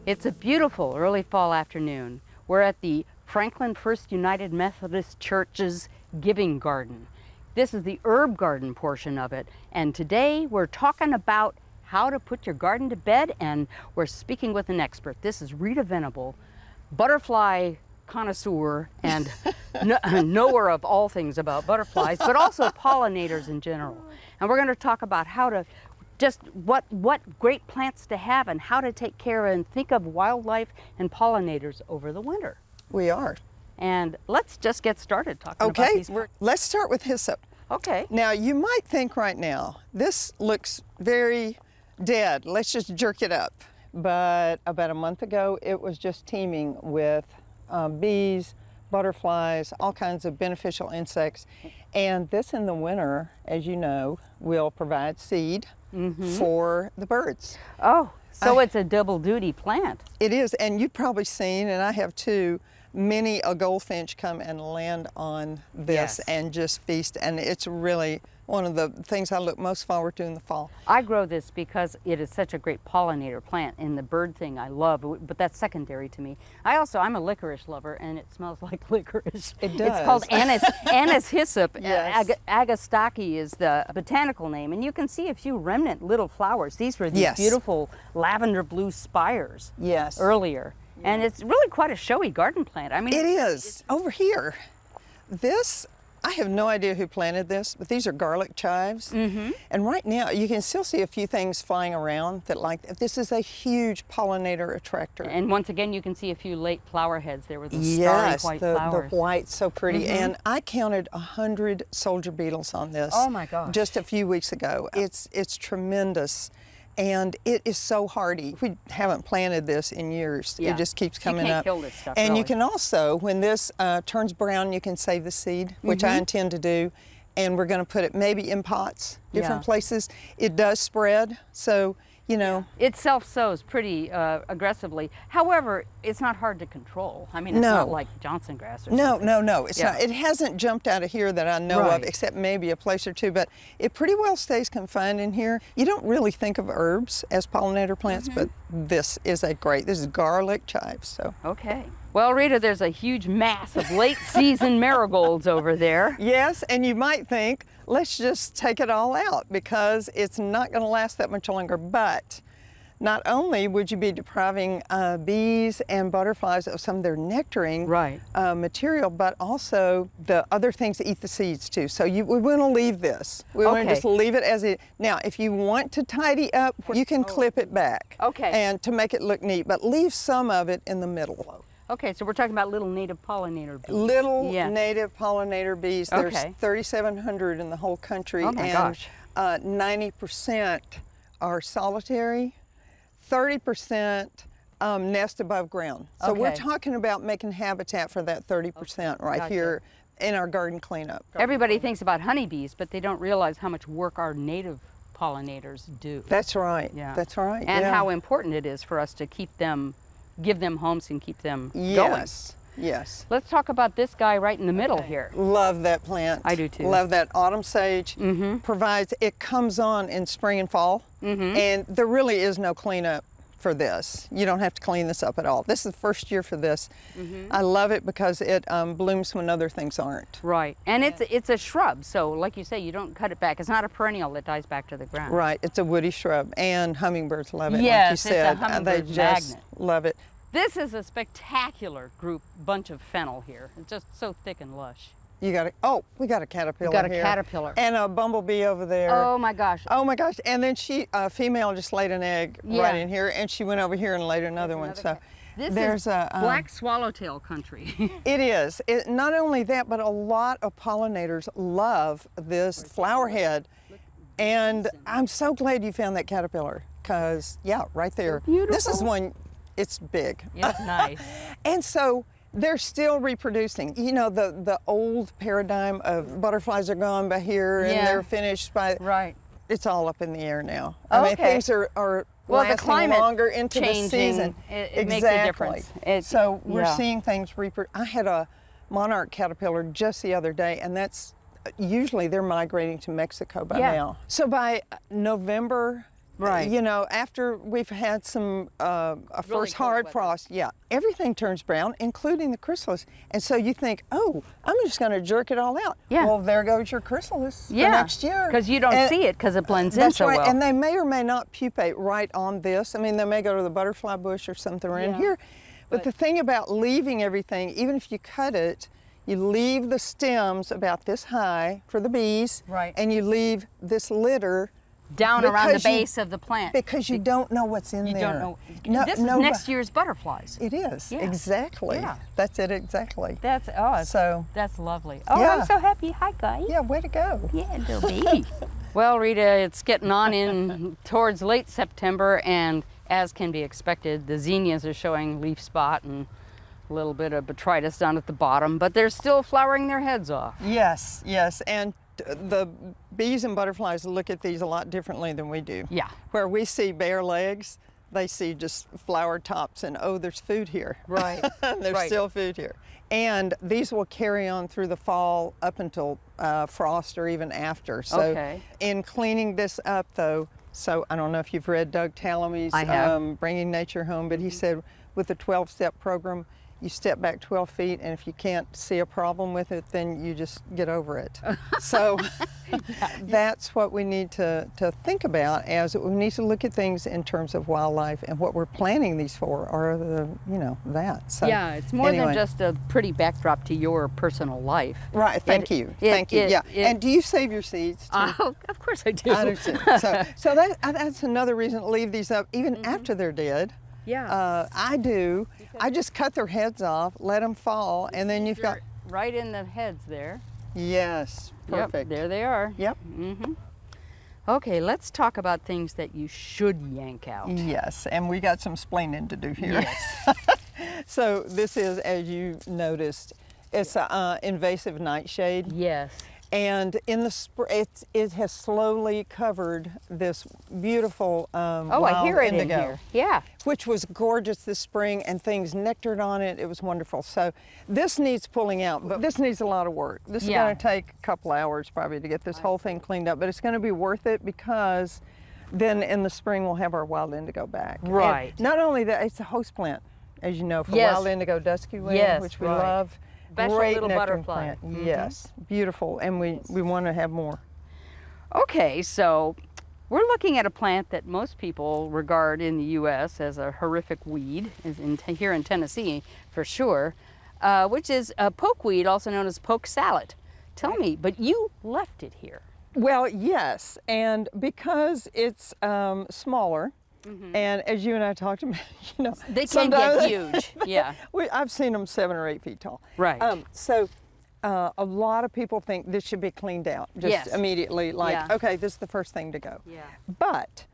It's a beautiful early fall afternoon. We're at the Franklin First United Methodist Church's Giving Garden. This is the herb garden portion of it, and today we're talking about how to put your garden to bed, and we're speaking with an expert. This is Rita Venable, butterfly connoisseur and knower of all things about butterflies, but also pollinators in general. And we're going to talk about how to just what great plants to have and how to take care and think of wildlife and pollinators over the winter. We are. And let's just get started talking about these. Let's start with hyssop. Okay. Now you might think right now, this looks very dead. Let's just jerk it up. But about a month ago, it was just teeming with bees, butterflies, all kinds of beneficial insects. And this in the winter, as you know, will provide seed for the birds. Oh, so it's a double duty plant. It is, and you've probably seen, and I have too, many a goldfinch come and land on this and just feast, and it's really one of the things I look most forward to in the fall. I grow this because it is such a great pollinator plant, and the bird thing I love, but that's secondary to me. I'm a licorice lover, and it smells like licorice. It does. It's called Anise hyssop. Yes. Agostaki is the botanical name, and you can see a few remnant little flowers. These were these beautiful lavender blue spires earlier. And it's really quite a showy garden plant. I mean, it is. Over here, this, I have no idea who planted this, but these are garlic chives. And right now, you can still see a few things flying around that this is a huge pollinator attractor. And once again, you can see a few late flower heads. There were those starry white flowers. The white, so pretty. And I counted 100 soldier beetles on this. Oh my gosh. Just a few weeks ago. It's tremendous. And it is so hardy. We haven't planted this in years. It just keeps coming up. You can't kill this stuff, and really. you can also, when this turns brown, you can save the seed, which I intend to do. And we're going to put it maybe in pots, different places. It does spread, so, you know. It self-sows pretty aggressively. However, it's not hard to control. I mean, it's not like Johnson grass or something. No, it's not. It hasn't jumped out of here that I know of, except maybe a place or two, but it pretty well stays confined in here. You don't really think of herbs as pollinator plants, but this is this is garlic chives, so. Okay. Well, Rita, there's a huge mass of late season marigolds over there. Yes, and you might think, let's just take it all out because it's not going to last that much longer. But not only would you be depriving bees and butterflies of some of their nectaring material, but also the other things that eat the seeds too. So we want to leave this. We want to just leave it as it. Now, if you want to tidy up, you can clip it back. And to make it look neat, but leave some of it in the middle. Okay, so we're talking about little native pollinator bees. Little native pollinator bees. There's 3,700 in the whole country. Oh my gosh. 90% are solitary, 30% nest above ground. So we're talking about making habitat for that 30% right here in our garden cleanup. Everybody thinks about honeybees, but they don't realize how much work our native pollinators do. That's right. That's right. And how important it is for us to keep them, give them homes and keep them going. Yes. Let's talk about this guy right in the middle here. Love that plant. I do too. Love that autumn sage. It comes on in spring and fall, and there really is no cleanup for this. You don't have to clean this up at all. This is the first year for this. I love it because it blooms when other things aren't. Right, and it's a shrub, so like you say, you don't cut it back. It's not a perennial that dies back to the ground. Right, it's a woody shrub, and hummingbirds love it. Yes, like you said. it's a hummingbird they just magnet. Love it. This is a spectacular bunch of fennel here. It's just so thick and lush. We got a caterpillar. We got a here. caterpillar. And a bumblebee over there. Oh my gosh. Oh my gosh. And then female just laid an egg right in here, and she went over here and laid another one. So this is black swallowtail country. It is. Not only that, but a lot of pollinators love this flower head. And I'm so glad you found that caterpillar, because right there. Beautiful. This is one, it's big. It's nice. And so they're still reproducing. You know, the old paradigm of butterflies are gone by here and they're finished by... Right. It's all up in the air now. I mean, things are lasting longer into the season. It makes a difference. So we're seeing things reproduce. I had a monarch caterpillar just the other day, and usually they're migrating to Mexico by now. So by November Right. You know, after we've had some a Really first cold hard weather. frost, yeah, everything turns brown, including the chrysalis. And so you think, oh, I'm just going to jerk it all out. Yeah. Well, there goes your chrysalis Yeah. for next year. Because you don't And see it because it blends in that's so right. well. And they may or may not pupate right on this. I mean, they may go to the butterfly bush or something around Yeah. here. But But- the thing about leaving everything, even if you cut it, you leave the stems about this high for the bees. Right. And you leave this litter Down around the because you- base of the plant. because you don't know what's in You there. don't know. No, This is no, next year's butterflies. It is, Yeah. exactly. Yeah. That's it, exactly. That's So, that's lovely. Oh, Yeah. I'm so happy. Hi, guys. yeah, way to go. Yeah, little baby. Well, Rita, it's getting on in towards late September, and as can be expected, the zinnias are showing leaf spot and a little bit of botrytis down at the bottom, but they're still flowering their heads off. Yes, yes, and the bees and butterflies look at these a lot differently than we do. Yeah. Where we see bare legs, they see just flower tops and, oh, there's food here. Right. There's Right. still food here. And these will carry on through the fall up until frost or even after. So Okay. in cleaning this up though, so I don't know if you've read Doug Tallamy's I have. Bringing Nature Home, but he said with the 12-step program, you step back 12 feet, and if you can't see a problem with it, then you just get over it. So that's what we need to think about, as we need to look at things in terms of wildlife, and what we're planting these for are the, you know, that. So, Yeah, it's more anyway. than just a pretty backdrop to your personal life. Right, thank you, it- yeah. it- And do you save your seeds too? Oh, of course I do. I do too. So that's another reason to leave these up even after they're dead. Yeah. I do. I just cut their heads off, let them fall, and then you've got, right in the heads there. yes, perfect. Yep, there they are. Yep. Mm-hmm. Okay, let's talk about things that you should yank out. Yes, and we got some splaining to do here. Yes. So this is, as you noticed, it's an invasive nightshade. Yes. And in the spring, it has slowly covered this beautiful Oh, wild I hear it indigo, in here. Yeah. which was gorgeous this spring, and things nectared on it. It was wonderful. So this needs pulling out, but this needs a lot of work. This is Yeah. going to take a couple hours probably to get this whole thing cleaned up, but it's going to be worth it, because then in the spring we'll have our wild indigo back. And Right. not only that, it's a host plant, as you know, for Yes. wild indigo dusky wing, Yes, which we right. love. Special Great little nectaring butterfly. plant. Mhm. Yes, beautiful, and we want to have more. Okay, so we're looking at a plant that most people regard in the U.S. as a horrific weed, is here in Tennessee for sure, which is a pokeweed, also known as poke salad. Tell me, but you left it here. Well, yes, and because it's smaller, and as you and I talked about, you know, They can sometimes- get huge. Yeah. I've seen them 7 or 8 feet tall. Right. So a lot of people think this should be cleaned out just Yes. immediately, like, Yeah. okay, this is the first thing to go. Yeah. But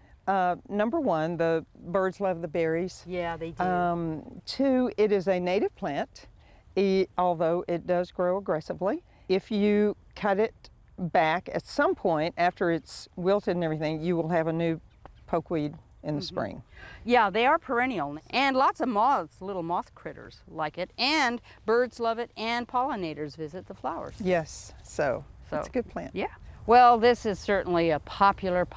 number one, the birds love the berries. Yeah, they do. 2, it is a native plant, although it does grow aggressively. If you cut it back at some point after it's wilted and everything, you will have a new pokeweed in the spring. Yeah, they are perennial, and lots of moths, little moth critters like it, and birds love it, and pollinators visit the flowers. Yes, so it's a So, good plant. Yeah. Well, this is certainly a popular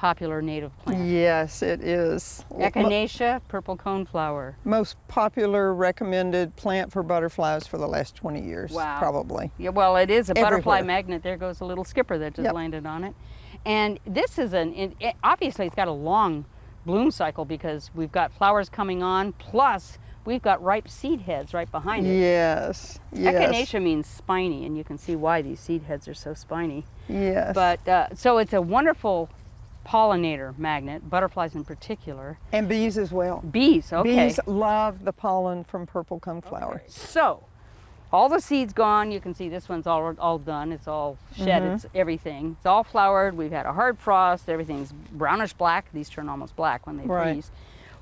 native plant. Yes, it is. Echinacea, purple coneflower. Most popular recommended plant for butterflies for the last 20 years, Wow. probably. Yeah, well, it is a butterfly Everywhere. magnet. There goes a little skipper that just Yep. landed on it. And this is obviously it's got a long bloom cycle because we've got flowers coming on, plus we've got ripe seed heads right behind it. Yes, yes. Echinacea means spiny, and you can see why these seed heads are so spiny. Yes. But so it's a wonderful pollinator magnet, butterflies in particular. And bees as well. Bees, okay. Bees love the pollen from purple coneflower. So, all the seeds gone. You can see this one's all done. It's all shed. It's everything. It's all flowered. We've had a hard frost. Everything's brownish black. These turn almost black when they Right. freeze.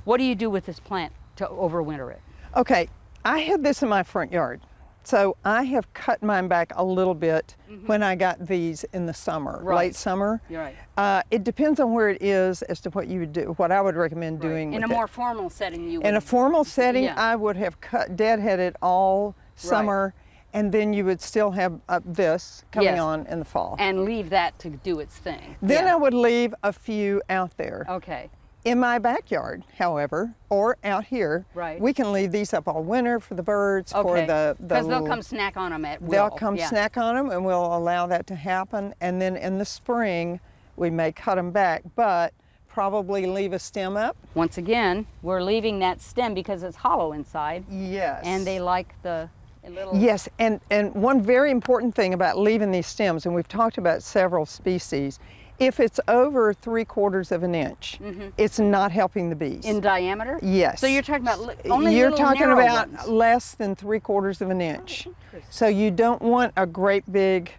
What do you do with this plant to overwinter it? Okay, I had this in my front yard. So I have cut mine back a little bit when I got these in the summer, Right. late summer. You're right. It depends on where it is as to what you would do, what I would recommend doing In a with it. more formal setting, you would. In a formal setting, Yeah. I would have cut deadheaded all summer, and then you would still have this coming Yes. on in the fall. and leave that to do its thing. Then Yeah. I would leave a few out there. Okay. In my backyard, however, or out here, Right. we can leave these up all winter for the birds, for the because they'll come snack on them at will. They'll come snack on them, and we'll allow that to happen. And then in the spring, we may cut them back, but probably leave a stem up. Once again, we're leaving that stem because it's hollow inside. Yes. And they like the little... Yes, and one very important thing about leaving these stems, and we've talked about several species, if it's over 3/4 of an inch, it's not helping the bees. In diameter? Yes. So you're talking about only You're little talking narrow about ones. less than 3/4 of an inch. interesting. So you don't want a great big,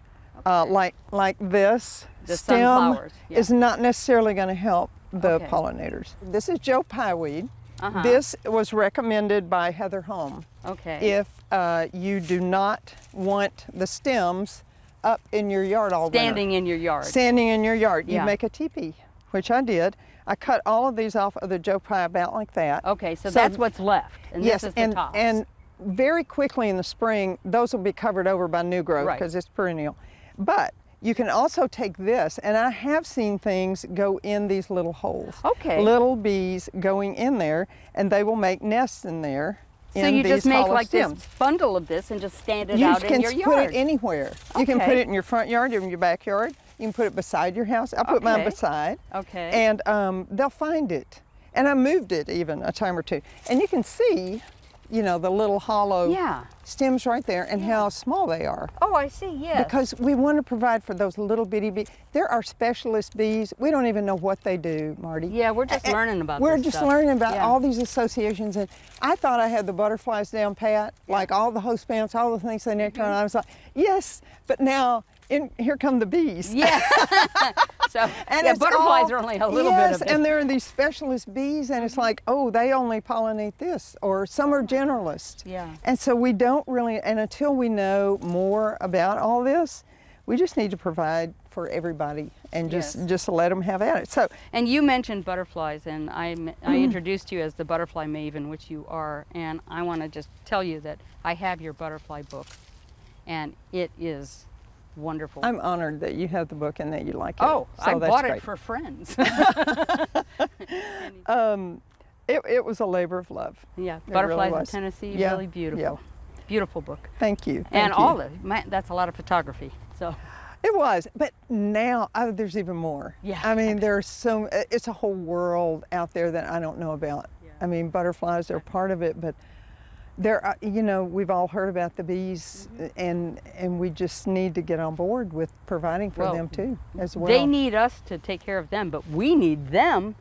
like this The stem sunflowers, yeah. is not necessarily going to help the Okay. pollinators. This is Joe Pieweed. Uh-huh. This was recommended by Heather Home. Okay. If you do not want the stems up in your yard all winter. Standing in your yard. Standing in your yard. You Yeah. make a teepee, which I did. I cut all of these off of the Joe Pie about like that. Okay, so that's what's left, and yes, this is the tops. and very quickly in the spring, those will be covered over by new growth Right. because it's perennial. But you can also take this, and I have seen things go in these little holes. Okay. Little bees going in there, and they will make nests in there. So you just make like this bundle of this and just stand it out in your You can put yard. it anywhere. You can Okay. put it in your front yard, in your backyard. You can put it beside your house. I put mine Okay. beside. Okay. And they'll find it. And I moved it even a time or two. And you can see, you know, the little hollow Yeah. stems right there and how small they are. Oh, I see, yes. Because we want to provide for those little bitty bees. There are specialist bees. We don't even know what they do, Marty. Yeah, we're just learning about We're this just stuff. learning about Yeah. all these associations. And I thought I had the butterflies down pat, like all the host bands, all the things they nectar on. I was like, yes, but now here come the bees. Yeah. So, And yeah, it's butterflies all- are only a little yes, bit of it. and there are these specialist bees, and it's like, oh, they only pollinate this, or some are generalists. Yeah. And so we don't really, and until we know more about all this, we just need to provide for everybody and Yes. just let them have at it. So And you mentioned butterflies, and I introduced you as the butterfly maven, which you are, and I want to just tell you that I have your butterfly book, and it is wonderful. I'm honored that you have the book and that you like it. Oh, So I that's bought great. it for friends. It was a labor of love. Yeah, It really Butterflies in was. Tennessee, Yeah, really beautiful. yeah. Beautiful book. Thank you. And thank you. all that's a lot of photography. So It was, but now there's even more. Yeah. I mean, it's a whole world out there that I don't know about. Yeah. I mean, butterflies are part of it, but there are, you know, we've all heard about the bees, and we just need to get on board with providing for Well, them too, as well. they need us to take care of them, but we need them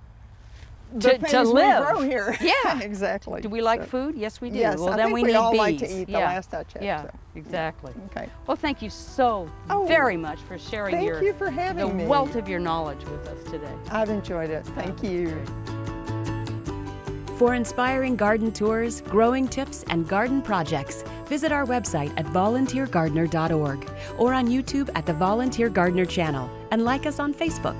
The to things we live. grow here. Yeah. Exactly. Do we like So- food? Yes, we do. Yes, well, I then think we we need all bees. like to eat the yeah. last I checked, Yeah, so. exactly. Okay. Well, thank you so Oh, very much for sharing thank you for having the me. wealth of your knowledge with us today. I've enjoyed it. Thank you. For inspiring garden tours, growing tips, and garden projects, visit our website at volunteergardener.org or on YouTube at the Volunteer Gardener channel, and like us on Facebook.